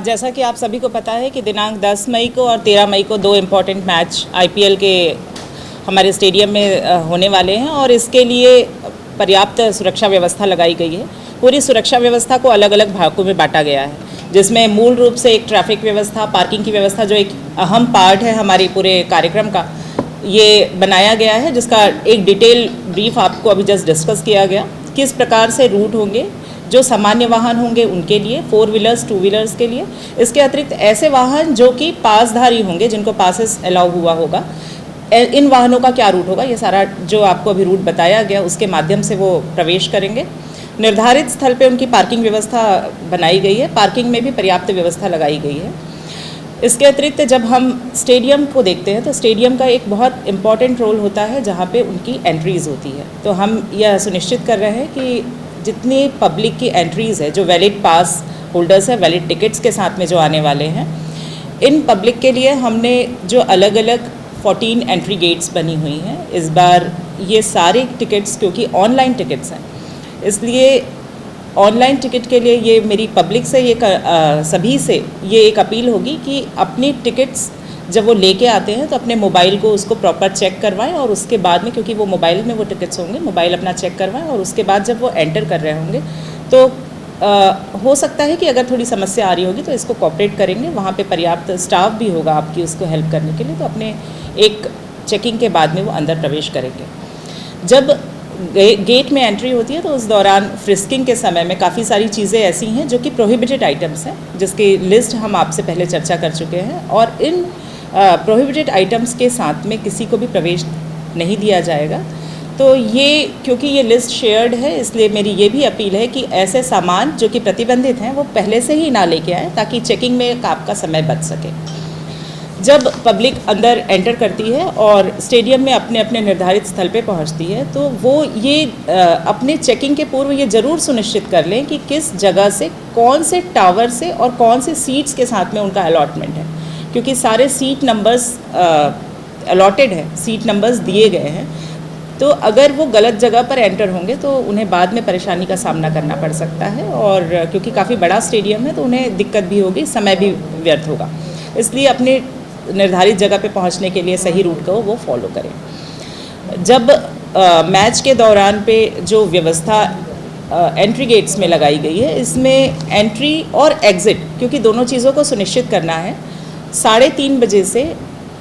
जैसा कि आप सभी को पता है कि दिनांक 10 मई को और 13 मई को दो इम्पॉर्टेंट मैच आईपीएल के हमारे स्टेडियम में होने वाले हैं और इसके लिए पर्याप्त सुरक्षा व्यवस्था लगाई गई है। पूरी सुरक्षा व्यवस्था को अलग अलग भागों में बांटा गया है, जिसमें मूल रूप से एक ट्रैफिक व्यवस्था, पार्किंग की व्यवस्था जो एक अहम पार्ट है हमारी पूरे कार्यक्रम का, ये बनाया गया है, जिसका एक डिटेल ब्रीफ आपको अभी जस्ट डिस्कस किया गया। किस प्रकार से रूट होंगे, जो सामान्य वाहन होंगे उनके लिए, 4 व्हीलर्स 2 व्हीलर्स के लिए, इसके अतिरिक्त ऐसे वाहन जो कि पासधारी होंगे, जिनको पासेस अलाउ हुआ होगा, इन वाहनों का क्या रूट होगा, ये सारा जो आपको अभी रूट बताया गया उसके माध्यम से वो प्रवेश करेंगे। निर्धारित स्थल पे उनकी पार्किंग व्यवस्था बनाई गई है, पार्किंग में भी पर्याप्त व्यवस्था लगाई गई है। इसके अतिरिक्त जब हम स्टेडियम को देखते हैं तो स्टेडियम का एक बहुत इम्पॉर्टेंट रोल होता है जहाँ पे उनकी एंट्रीज़ होती है। तो हम यह सुनिश्चित कर रहे हैं कि जितनी पब्लिक की एंट्रीज़ है, जो वैलिड पास होल्डर्स हैं, वैलिड टिकट्स के साथ में जो आने वाले हैं, इन पब्लिक के लिए हमने जो अलग अलग 14 एंट्री गेट्स बनी हुई हैं। इस बार ये सारे टिकट्स क्योंकि ऑनलाइन टिकट्स हैं, इसलिए ऑनलाइन टिकट के लिए ये मेरी पब्लिक से सभी से ये एक अपील होगी कि अपनी टिकट्स जब वो लेके आते हैं तो अपने मोबाइल को उसको प्रॉपर चेक करवाएं और उसके बाद में, क्योंकि वो मोबाइल में वो टिकट्स होंगे, मोबाइल अपना चेक करवाएं और उसके बाद जब वो एंटर कर रहे होंगे तो हो सकता है कि अगर थोड़ी समस्या आ रही होगी तो इसको कोऑपरेट करेंगे। वहाँ पे पर्याप्त स्टाफ भी होगा आपकी उसको हेल्प करने के लिए, तो अपने एक चेकिंग के बाद में वो अंदर प्रवेश करेंगे। जब गेट में एंट्री होती है तो उस दौरान फ्रिस्किंग के समय में काफ़ी सारी चीज़ें ऐसी हैं जो कि प्रोहिबिटेड आइटम्स हैं, जिसकी लिस्ट हम आपसे पहले चर्चा कर चुके हैं, और इन प्रोहिबिटेड आइटम्स के साथ में किसी को भी प्रवेश नहीं दिया जाएगा। तो ये क्योंकि ये लिस्ट शेयर्ड है, इसलिए मेरी ये भी अपील है कि ऐसे सामान जो कि प्रतिबंधित हैं वो पहले से ही ना लेके आएँ, ताकि चेकिंग में आपका समय बच सके। जब पब्लिक अंदर एंटर करती है और स्टेडियम में अपने अपने निर्धारित स्थल पे पहुंचती है तो वो ये अपने चेकिंग के पूर्व ये ज़रूर सुनिश्चित कर लें कि किस जगह से, कौन से टावर से और कौन से सीट्स के साथ में उनका अलॉटमेंट है, क्योंकि सारे सीट नंबर्स अलॉटेड हैं, सीट नंबर्स दिए गए हैं। तो अगर वो गलत जगह पर एंटर होंगे तो उन्हें बाद में परेशानी का सामना करना पड़ सकता है, और क्योंकि काफ़ी बड़ा स्टेडियम है तो उन्हें दिक्कत भी होगी, समय भी व्यर्थ होगा। इसलिए अपने निर्धारित जगह पे पहुंचने के लिए सही रूट को वो फॉलो करें। जब मैच के दौरान पे जो व्यवस्था एंट्री गेट्स में लगाई गई है, इसमें एंट्री और एग्ज़िट, क्योंकि दोनों चीज़ों को सुनिश्चित करना है, 3:30 बजे से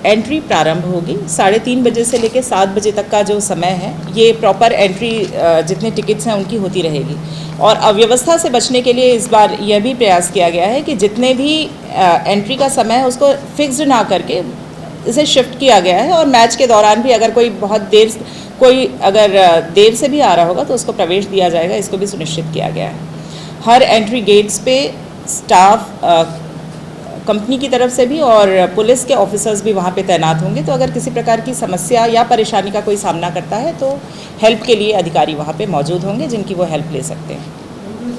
एंट्री प्रारंभ होगी। 3:30 बजे से लेकर 7 बजे तक का जो समय है, ये प्रॉपर एंट्री जितने टिकट्स हैं उनकी होती रहेगी। और अव्यवस्था से बचने के लिए इस बार यह भी प्रयास किया गया है कि जितने भी एंट्री का समय है उसको फिक्स्ड ना करके इसे शिफ्ट किया गया है, और मैच के दौरान भी अगर कोई बहुत देर से भी आ रहा होगा तो उसको प्रवेश दिया जाएगा, इसको भी सुनिश्चित किया गया है। हर एंट्री गेट्स पे स्टाफ कंपनी की तरफ से भी और पुलिस के ऑफिसर्स भी वहाँ पे तैनात होंगे, तो अगर किसी प्रकार की समस्या या परेशानी का कोई सामना करता है तो हेल्प के लिए अधिकारी वहाँ पे मौजूद होंगे जिनकी वो हेल्प ले सकते हैं।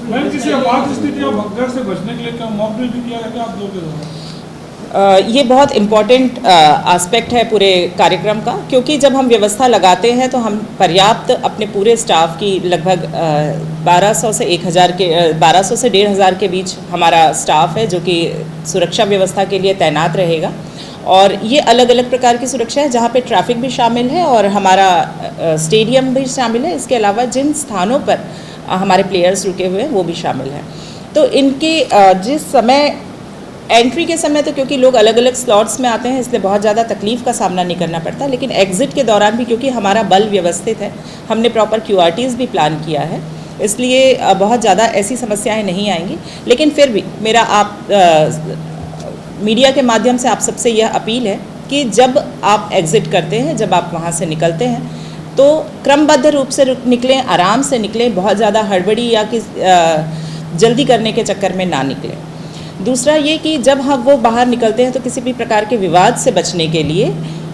मैम, किसी आपात स्थिति या भगदड़ से बचने के लिए क्या मॉक ड्रिल भी किया गया आप लोगों के द्वारा? ये बहुत इम्पॉर्टेंट एस्पेक्ट है पूरे कार्यक्रम का, क्योंकि जब हम व्यवस्था लगाते हैं तो हम पर्याप्त अपने पूरे स्टाफ की लगभग 1200 से 1,500 के बीच हमारा स्टाफ है जो कि सुरक्षा व्यवस्था के लिए तैनात रहेगा। और ये अलग अलग प्रकार की सुरक्षा है, जहाँ पे ट्रैफिक भी शामिल है और हमारा स्टेडियम भी शामिल है। इसके अलावा जिन स्थानों पर हमारे प्लेयर्स रुके हुए हैं वो भी शामिल हैं। तो इनके जिस समय एंट्री के समय तो क्योंकि लोग अलग अलग स्लॉट्स में आते हैं, इसलिए बहुत ज़्यादा तकलीफ़ का सामना नहीं करना पड़ता, लेकिन एग्ज़िट के दौरान भी क्योंकि हमारा बल व्यवस्थित है, हमने प्रॉपर QRTs भी प्लान किया है, इसलिए बहुत ज़्यादा ऐसी समस्याएं नहीं आएंगी। लेकिन फिर भी मेरा मीडिया के माध्यम से आप सबसे यह अपील है कि जब आप एग्ज़िट करते हैं, जब आप वहाँ से निकलते हैं तो क्रमबद्ध रूप से निकलें, आराम से निकलें, बहुत ज़्यादा हड़बड़ी या जल्दी करने के चक्कर में ना निकलें। दूसरा ये कि जब हम वो बाहर निकलते हैं तो किसी भी प्रकार के विवाद से बचने के लिए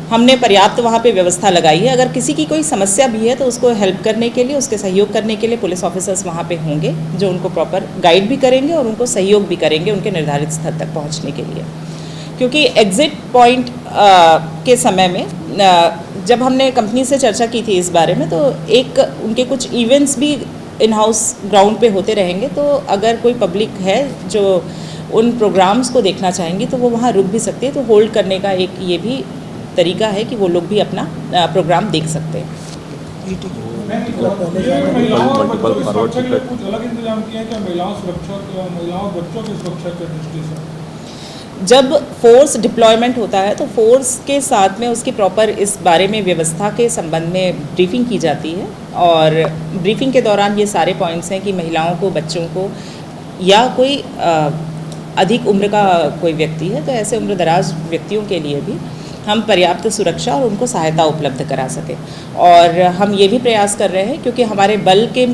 हमने पर्याप्त वहाँ पे व्यवस्था लगाई है। अगर किसी की कोई समस्या भी है तो उसको हेल्प करने के लिए, उसके सहयोग करने के लिए पुलिस ऑफिसर्स वहाँ पे होंगे जो उनको प्रॉपर गाइड भी करेंगे और उनको सहयोग भी करेंगे उनके निर्धारित स्थल तक पहुँचने के लिए। क्योंकि एग्ज़िट पॉइंट के समय में जब हमने कंपनी से चर्चा की थी इस बारे में, तो एक उनके कुछ इवेंट्स भी इन हाउस ग्राउंड पे होते रहेंगे। तो अगर कोई पब्लिक है जो उन प्रोग्राम्स को देखना चाहेंगी तो वो वहाँ रुक भी सकती है। तो होल्ड करने का एक ये भी तरीका है कि वो लोग भी अपना प्रोग्राम देख सकते हैं। महिलाओं और बच्चों की सुरक्षा के लिए कुछ अलग इंतजाम किए हैं क्या? महिलाओं और बच्चों की सुरक्षा की दृष्टि से जब फोर्स डिप्लॉयमेंट होता है तो फोर्स के साथ में उसकी प्रॉपर इस बारे में व्यवस्था के संबंध में ब्रीफिंग की जाती है, और ब्रीफिंग के दौरान ये सारे पॉइंट्स हैं कि महिलाओं को, बच्चों को या कोई अधिक उम्र का कोई व्यक्ति है तो ऐसे उम्रदराज व्यक्तियों के लिए भी हम पर्याप्त सुरक्षा और उनको सहायता उपलब्ध करा सकें। और हम ये भी प्रयास कर रहे हैं क्योंकि हमारे बल के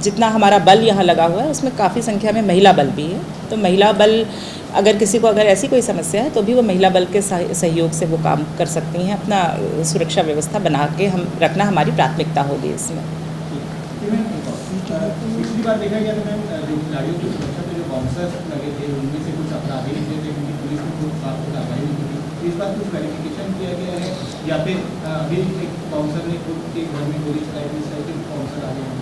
जितना हमारा बल यहाँ लगा हुआ है उसमें काफ़ी संख्या में महिला बल भी है, तो महिला बल अगर किसी को अगर ऐसी कोई समस्या है तो भी वो महिला बल के सहयोग से वो काम कर सकती हैं। अपना सुरक्षा व्यवस्था बना के हम रखना हमारी प्राथमिकता होगी इसमें। पिछली बार देखा गया था मैम, जो खिलाड़ियों की सुरक्षा पे जो बाउंसर्स लगे थे उनमें से कुछ अपराधी निकले थे क्योंकि पुलिस ने खुद साफ कार्रवाई नहीं की। इस बार कुछ वेरिफिकेशन किया गया है या फिर अभी एक बाउंसर ने खुद के घर में गोली चलाई थी, इस तरह के बाउंसर आ गए हैं?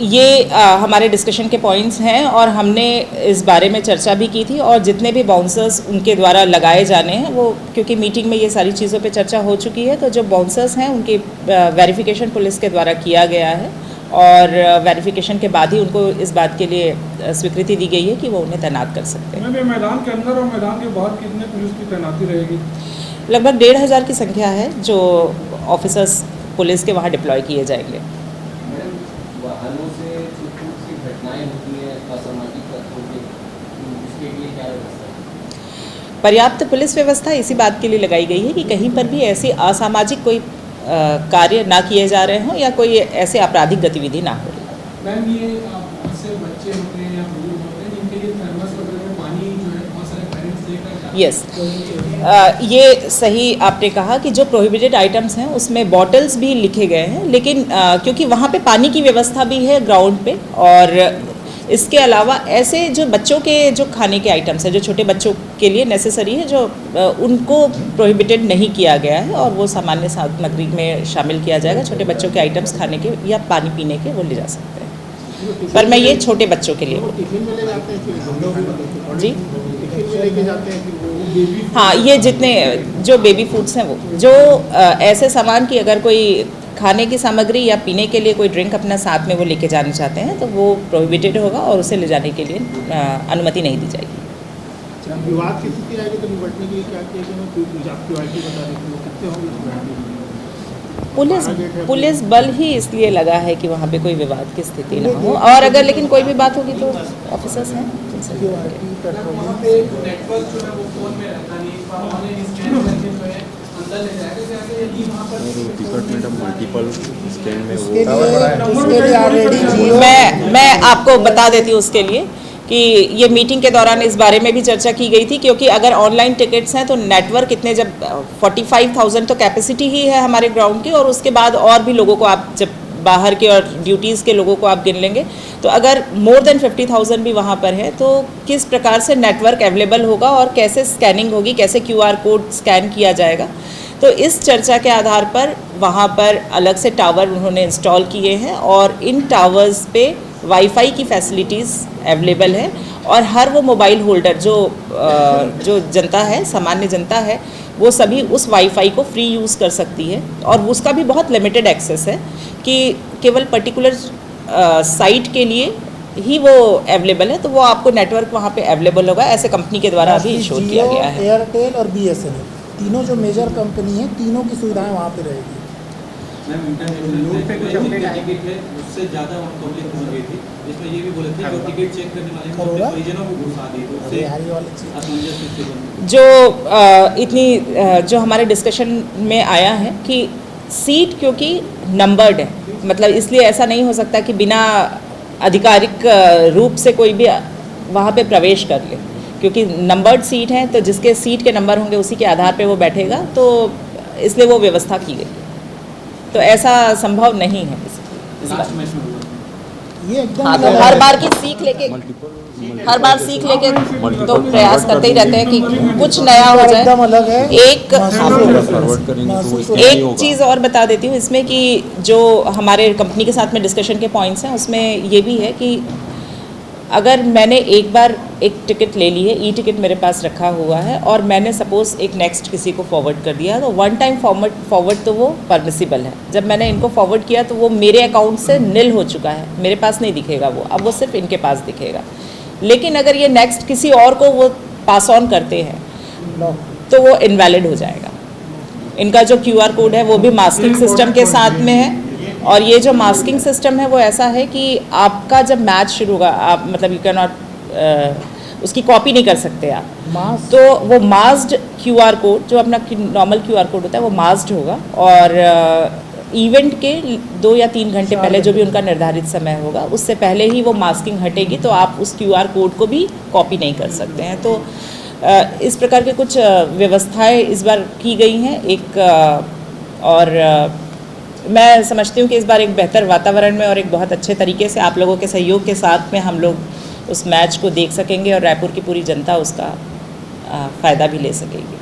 ये हमारे डिस्कशन के पॉइंट्स हैं और हमने इस बारे में चर्चा भी की थी, और जितने भी बाउंसर्स उनके द्वारा लगाए जाने हैं वो, क्योंकि मीटिंग में ये सारी चीज़ों पे चर्चा हो चुकी है, तो जो बाउंसर्स हैं उनकी वेरिफिकेशन पुलिस के द्वारा किया गया है और वेरिफिकेशन के बाद ही उनको इस बात के लिए स्वीकृति दी गई है कि वो उन्हें तैनात कर सकते हैं। मैदान के अंदर और मैदान के बाहर कितने पुलिस की तैनाती रहेगी? लगभग 1500 की संख्या है जो ऑफिसर्स पुलिस के वहाँ डिप्लॉय किए जाएंगे। वाहनों से घटनाएं होती है असामाजिक तत्वों के, उसके लिए क्या व्यवस्था है? पर्याप्त पुलिस व्यवस्था इसी बात के लिए लगाई गई है कि कहीं पर भी ऐसी असामाजिक कोई कार्य ना किए जा रहे हों या कोई ऐसे आपराधिक गतिविधि ना हो रही। मैम, ये ऐसे बच्चे होते हैं या बुजुर्ग होते हैं जिनके लिए थर्मस वगैरह में पानी जो है बहुत सारे पेरेंट्स लेकर यस, ये सही आपने कहा कि जो प्रोहिबिटेड आइटम्स हैं उसमें बॉटल्स भी लिखे गए हैं, लेकिन क्योंकि वहाँ पे पानी की व्यवस्था भी है ग्राउंड पे, और इसके अलावा ऐसे जो बच्चों के जो खाने के आइटम्स हैं जो छोटे बच्चों के लिए नेसेसरी है जो उनको प्रोहिबिटेड नहीं किया गया है और वो सामान्य सामग्री में शामिल किया जाएगा। छोटे बच्चों के आइटम्स खाने के या पानी पीने के वो ले जा सकते हैं, पर मैं ये छोटे बच्चों के लिए जी हाँ, ये जितने जो बेबी फूड्स हैं वो जो ऐसे सामान की अगर कोई खाने की सामग्री या पीने के लिए कोई ड्रिंक अपना साथ में वो लेके जाना चाहते हैं तो वो प्रोहिबिटेड होगा और उसे ले जाने के लिए अनुमति नहीं दी जाएगी। विवाद की स्थिति आएगी तो निपटने के लिए क्या किया जाए? पुलिस बल ही इसलिए लगा है कि वहाँ पे कोई विवाद की स्थिति ना हो, और अगर लेकिन कोई भी बात होगी तो ऑफिसर्स हैं। मैं आपको बता देती हूँ उसके लिए कि ये मीटिंग के दौरान इस बारे में भी चर्चा की गई थी, क्योंकि अगर ऑनलाइन टिकट्स हैं तो नेटवर्क इतने, जब 45,000 तो कैपेसिटी ही है हमारे ग्राउंड की, और उसके बाद और भी लोगों को आप जब बाहर के और ड्यूटीज़ के लोगों को आप गिन लेंगे तो अगर मोर देन 50,000 भी वहाँ पर है तो किस प्रकार से नेटवर्क अवेलेबल होगा और कैसे स्कैनिंग होगी, कैसे QR कोड स्कैन किया जाएगा। तो इस चर्चा के आधार पर वहाँ पर अलग से टावर उन्होंने इंस्टॉल किए हैं और इन टावर्स पे वाईफाई की फैसिलिटीज़ अवेलेबल है, और हर वो मोबाइल होल्डर जो जनता है, सामान्य जनता है, वो सभी उस वाईफाई को फ्री यूज़ कर सकती है, और उसका भी बहुत लिमिटेड एक्सेस है कि केवल पर्टिकुलर साइट के लिए ही वो अवेलेबल है, तो वो आपको नेटवर्क वहाँ पे अवेलेबल होगा, ऐसे कंपनी के द्वारा अभी इंश्योर किया गया है। एयरटेल और BSNL तीनों जो मेजर कंपनी है, तीनों की सुविधाएं वहाँ पे रहेगी। मैम, इंटरनेट पे कुछ अपडेट आएगी थे, उससे ज़्यादा वहाँ पब्लिक पहुँच गई थी, जिसमें ये भी बोले थे जो टिकट चेक करने वाले हैं अपने परिजनों को घुसा दी, उससे असमंजस जो इतनी जो हमारे डिस्कशन में आया है कि सीट क्योंकि नंबर्ड है, मतलब इसलिए ऐसा नहीं हो सकता कि बिना आधिकारिक रूप से कोई भी वहाँ पे प्रवेश कर ले, क्योंकि नंबर्ड सीट है तो जिसके सीट के नंबर होंगे उसी के आधार पे वो बैठेगा, तो इसलिए वो व्यवस्था की गई, तो ऐसा संभव नहीं है इस बार। ये एकदम हाँ, तो हर बार सीख लेके तो प्रयास करते ही रहते हैं कि कुछ नया हो जाए। एकदम अलग है। एक चीज़ और बता देती हूँ इसमें कि जो हमारे कंपनी के साथ में डिस्कशन के पॉइंट्स हैं उसमें ये भी है कि अगर मैंने एक बार एक टिकट ले ली है, ई टिकट मेरे पास रखा हुआ है और मैंने सपोज़ एक नेक्स्ट किसी को फॉरवर्ड कर दिया, तो वन टाइम फॉरवर्ड तो वो परमिसिबल है। जब मैंने इनको फॉरवर्ड किया तो वो मेरे अकाउंट से निल हो चुका है, मेरे पास नहीं दिखेगा वो, अब वो सिर्फ इनके पास दिखेगा। लेकिन अगर ये नेक्स्ट किसी और को वो पास ऑन करते हैं तो वो इनवैलिड हो जाएगा। इनका जो QR कोड है वो भी मास्किंग सिस्टम के साथ में है, और ये जो मास्किंग सिस्टम है वो ऐसा है कि आपका जब मैच शुरू होगा, आप मतलब यू कैन नॉट उसकी कॉपी नहीं कर सकते आप। तो वो मास्क्ड QR कोड, जो अपना नॉर्मल QR कोड होता है वो मास्क्ड होगा, और इवेंट के 2 या 3 घंटे पहले जो भी उनका निर्धारित समय होगा उससे पहले ही वो मास्किंग हटेगी, तो आप उस QR कोड को भी कॉपी नहीं कर सकते हैं। तो इस प्रकार के कुछ व्यवस्थाएं इस बार की गई हैं और मैं समझती हूँ कि इस बार एक बेहतर वातावरण में और एक बहुत अच्छे तरीके से आप लोगों के सहयोग के साथ में हम लोग उस मैच को देख सकेंगे और रायपुर की पूरी जनता उसका फ़ायदा भी ले सकेगी।